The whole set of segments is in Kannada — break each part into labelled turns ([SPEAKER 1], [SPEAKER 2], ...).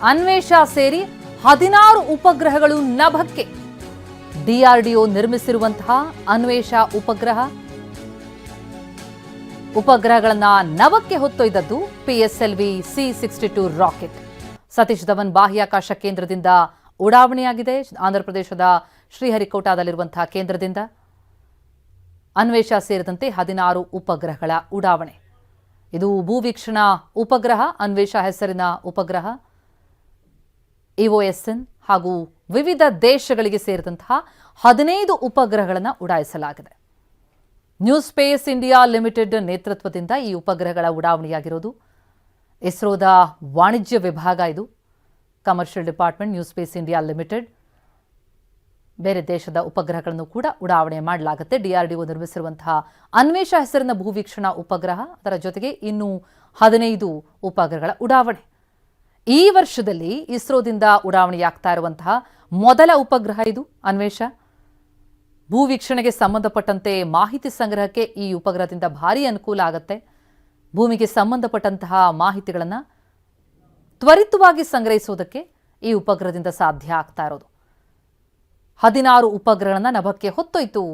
[SPEAKER 1] ಅನ್ವೇಷ ಸೇರಿ 16 ಉಪಗ್ರಹಗಳು ನಭಕ್ಕೆ. ಡಿಆರ್ಡಿಒ ನಿರ್ಮಿಸಿರುವಂತಹ ಅನ್ವೇಷ ಉಪಗ್ರಹಗಳನ್ನ ನಭಕ್ಕೆ ಹೊತ್ತೊಯ್ದದ್ದು PSLV C-62 rocket. Satish Dhawan ಬಾಹ್ಯಾಕಾಶ ಕೇಂದ್ರದಿಂದ ಉಡಾವಣೆಯಾಗಿದೆ. ಆಂಧ್ರಪ್ರದೇಶದ ಶ್ರೀಹರಿಕೋಟಾದಲ್ಲಿರುವಂತಹ ಕೇಂದ್ರದಿಂದ ಅನ್ವೇಷ ಸೇರಿದಂತೆ 16 ಉಪಗ್ರಹಗಳ ಉಡಾವಣೆ. ಇದು ಭೂವೀಕ್ಷಣಾ ಉಪಗ್ರಹ. ಅನ್ವೇಷ ಹೆಸರಿನ ಉಪಗ್ರಹ EOSN ಹಾಗೂ ವಿವಿಧ ದೇಶಗಳಿಗೆ ಸೇರಿದಂತಹ 15 ಉಪಗ್ರಹಗಳನ್ನು ಉಡಾಯಿಸಲಾಗಿದೆ. ನ್ಯೂ ಸ್ಪೇಸ್ ಇಂಡಿಯಾ ಲಿಮಿಟೆಡ್ ನೇತೃತ್ವದಿಂದ ಈ ಉಪಗ್ರಹಗಳ ಉಡಾವಣೆಯಾಗಿರೋದು. ಇಸ್ರೋದ ವಾಣಿಜ್ಯ ವಿಭಾಗ ಇದು. Commercial department, new space India limited. ಬೇರೆ ದೇಶದ ಉಪಗ್ರಹಗಳನ್ನು ಕೂಡ ಉಡಾವಣೆ ಮಾಡಲಾಗುತ್ತೆ. ಡಿಆರ್ಡಿಒ ನಿರ್ಮಿಸಿರುವಂತಹ ಅನ್ವೇಷ ಹೆಸರಿನ ಭೂವೀಕ್ಷಣಾ ಉಪಗ್ರಹ, ಅದರ ಜೊತೆಗೆ ಇನ್ನೂ 15 ಉಪಗ್ರಹಗಳ ಉಡಾವಣೆ. ಈ ವರ್ಷದಲ್ಲಿ ಇಸ್ರೋದಿಂದ ಉಡಾವಣೆಯಾಗ್ತಾ ಇರುವಂತಹ ಮೊದಲ ಉಪಗ್ರಹ ಇದು ಅನ್ವೇಷ. ಭೂವೀಕ್ಷಣೆಗೆ ಸಂಬಂಧಪಟ್ಟಂತೆ ಮಾಹಿತಿ ಸಂಗ್ರಹಕ್ಕೆ ಈ ಉಪಗ್ರಹದಿಂದ ಭಾರಿ ಅನುಕೂಲ ಆಗುತ್ತೆ. ಭೂಮಿಗೆ ಸಂಬಂಧಪಟ್ಟಂತಹ ಮಾಹಿತಿಗಳನ್ನು ತ್ವರಿತವಾಗಿ ಸಂಗ್ರಹಿಸುವುದಕ್ಕೆ ಈ ಉಪಗ್ರಹದಿಂದ ಸಾಧ್ಯ ಆಗ್ತಾ ಇರೋದು. 16 ಉಪಗ್ರಹಗಳನ್ನು ನಭಕ್ಕೆ ಹೊತ್ತೊಯ್ತು.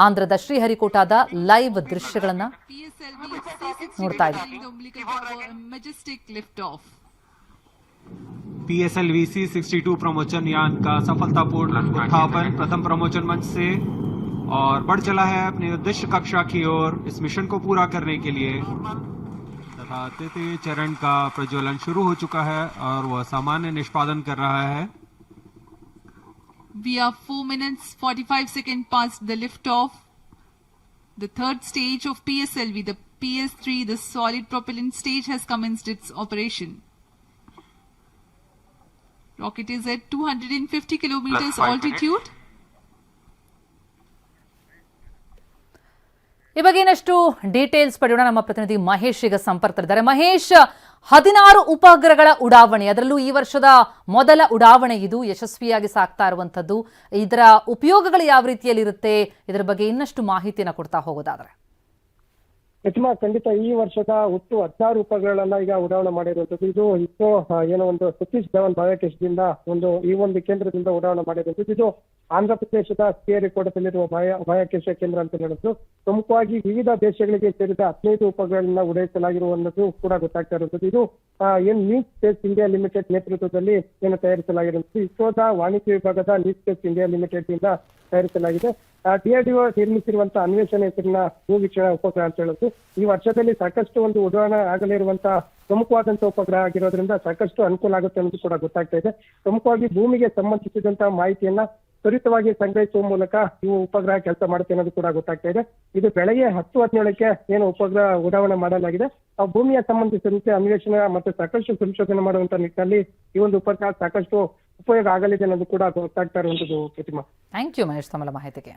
[SPEAKER 1] ಆಂಧ್ರದ ಶ್ರೀಹರಿಕೋಟಾದ ಲೈವ್ ದೃಶ್ಯಗಳನ್ನು ನೋಡ್ತಾ ಇದ್ದೀವಿ.
[SPEAKER 2] PSLV C-62 प्रमोचन यान का सफलतापूर्ण उत्थापन प्रथम प्रमोचन मंच से और बढ़ चला है अपने उद्देश्य कक्षा की ओर इस मिशन को पूरा करने के लिए तथा तृतीय चरण का प्रज्वलन शुरू हो चुका है और वह सामान्य निष्पादन कर रहा है.
[SPEAKER 3] We are 4 minutes 45 seconds past the liftoff. The third stage of PSLV, the PS3, the solid propellant stage, has commenced its operation. Rocket is at 250 kilometers altitude.
[SPEAKER 1] ಈ ಬಗ್ಗೆ ಇನ್ನಷ್ಟು ಡೀಟೇಲ್ಸ್ ಪಡೆಯೋಣ. ನಮ್ಮ ಪ್ರತಿನಿಧಿ ಮಹೇಶ್ ಈಗ ಸಂಪರ್ಕದಲ್ಲಿದ್ದಾರೆ. ಮಹೇಶ್, 16 ಉಪಗ್ರಹಗಳ ಉಡಾವಣೆ, ಅದರಲ್ಲೂ ಈ ವರ್ಷದ ಮೊದಲ ಉಡಾವಣೆ ಇದು ಯಶಸ್ವಿಯಾಗಿ ಸಾಗ್ತಾ ಇರುವಂಥದ್ದು. ಇದರ ಉಪಯೋಗಗಳು ಯಾವ ರೀತಿಯಲ್ಲಿರುತ್ತೆ, ಇದರ ಬಗ್ಗೆ ಇನ್ನಷ್ಟು ಮಾಹಿತಿಯನ್ನು ಕೊಡ್ತಾ ಹೋಗೋದಾದ್ರೆ?
[SPEAKER 4] ಪ್ರತಿಮಾ, ಖಂಡಿತ ಈ ವರ್ಷದ ಒಟ್ಟು 16 ಉಪಗ್ರಹಗಳನ್ನ ಈಗ ಉಡಾವಣೆ ಮಾಡಿರುವಂತದ್ದು. ಇದು ಇಸ್ರೋ ಏನೋ ಒಂದು ಸತೀಶ್ ಧವನ್ ಬಾಹ್ಯಾಕಾಶದಿಂದ ಈ ಒಂದು ಕೇಂದ್ರದಿಂದ ಉಡಾವಣೆ ಮಾಡಿರುವಂತದ್ದು. ಇದು ಆಂಧ್ರ ಪ್ರದೇಶದ ಶ್ರೀಹರಿಕೋಟದಲ್ಲಿರುವ ಬಾಹ್ಯಾಕಾಶ ಕೇಂದ್ರ ಅಂತ ಹೇಳಿದ್ರು. ಪ್ರಮುಖವಾಗಿ ವಿವಿಧ ದೇಶಗಳಿಗೆ ಸೇರಿದ 15 ಉಪಗ್ರಹಗಳನ್ನ ಉಡಾಯಿಸಲಾಗಿರುವಂತದ್ದು ಕೂಡ ಗೊತ್ತಾಗ್ತಾ ಇರುವಂತದ್ದು. ಇದು ನ್ಯೂ ಸ್ಪೇಸ್ ಇಂಡಿಯಾ ಲಿಮಿಟೆಡ್ ನೇತೃತ್ವದಲ್ಲಿ ತಯಾರಿಸಲಾಗಿರುವಂತದ್ದು. ಇಸ್ರೋದ ವಾಣಿಜ್ಯ ವಿಭಾಗದ ನ್ಯೂ ಸ್ಪೇಸ್ ಇಂಡಿಯಾ ಲಿಮಿಟೆಡ್ ಇಂದ ತಯಾರಿಸಲಾಗಿದೆ. ಡಿಆರ್ಡಿಒ ನಿರ್ಮಿಸಿರುವಂತಹ ಅನ್ವೇಷಣೆ ಹೆಸರಿನ ಭೂವೀಕ್ಷಣಾ ಉಪಗ್ರಹ ಅಂತ ಹೇಳುದು ಈ ವರ್ಷದಲ್ಲಿ ಸಾಕಷ್ಟು ಒಂದು ಉಡಾವಣೆ ಆಗಲಿರುವಂತಹ ಪ್ರಮುಖವಾದಂತಹ ಉಪಗ್ರಹ ಆಗಿರೋದ್ರಿಂದ ಸಾಕಷ್ಟು ಅನುಕೂಲ ಆಗುತ್ತೆ ಅನ್ನೋದು ಕೂಡ ಗೊತ್ತಾಗ್ತಾ ಇದೆ. ಪ್ರಮುಖವಾಗಿ ಭೂಮಿಗೆ ಸಂಬಂಧಿಸಿದಂತಹ ಮಾಹಿತಿಯನ್ನ ತ್ವರಿತವಾಗಿ ಸಂಗ್ರಹಿಸುವ ಮೂಲಕ ಇವು ಉಪಗ್ರಹ ಕೆಲಸ ಮಾಡುತ್ತೆ ಅನ್ನೋದು ಕೂಡ ಗೊತ್ತಾಗ್ತಾ ಇದೆ. ಇದು ಬೆಳಗ್ಗೆ 10:17ಕ್ಕೆ ಏನು ಉಪಗ್ರಹ ಉಡಾವಣೆ ಮಾಡಲಾಗಿದೆ. ಆ ಭೂಮಿಯ ಸಂಬಂಧಿಸಿದಂತೆ ಅನ್ವೇಷಣೆ ಮತ್ತು ಸಾಕಷ್ಟು ಸಂಶೋಧನೆ ಮಾಡುವಂತ ನಿಟ್ಟಿನಲ್ಲಿ ಈ ಒಂದು ಉಪಗ್ರಹ ಸಾಕಷ್ಟು ಉಪಯೋಗ ಆಗಲಿದೆ ಅನ್ನೋದು ಕೂಡ ಗೊತ್ತಾಗ್ತಾ ಇರುವಂತದ್ದು. ಪ್ರತಿಮಾ,
[SPEAKER 1] ಥ್ಯಾಂಕ್ ಯು ಮಹೇಶ್ ತಮ್ಮ ಮಾಹಿತಿಗೆ.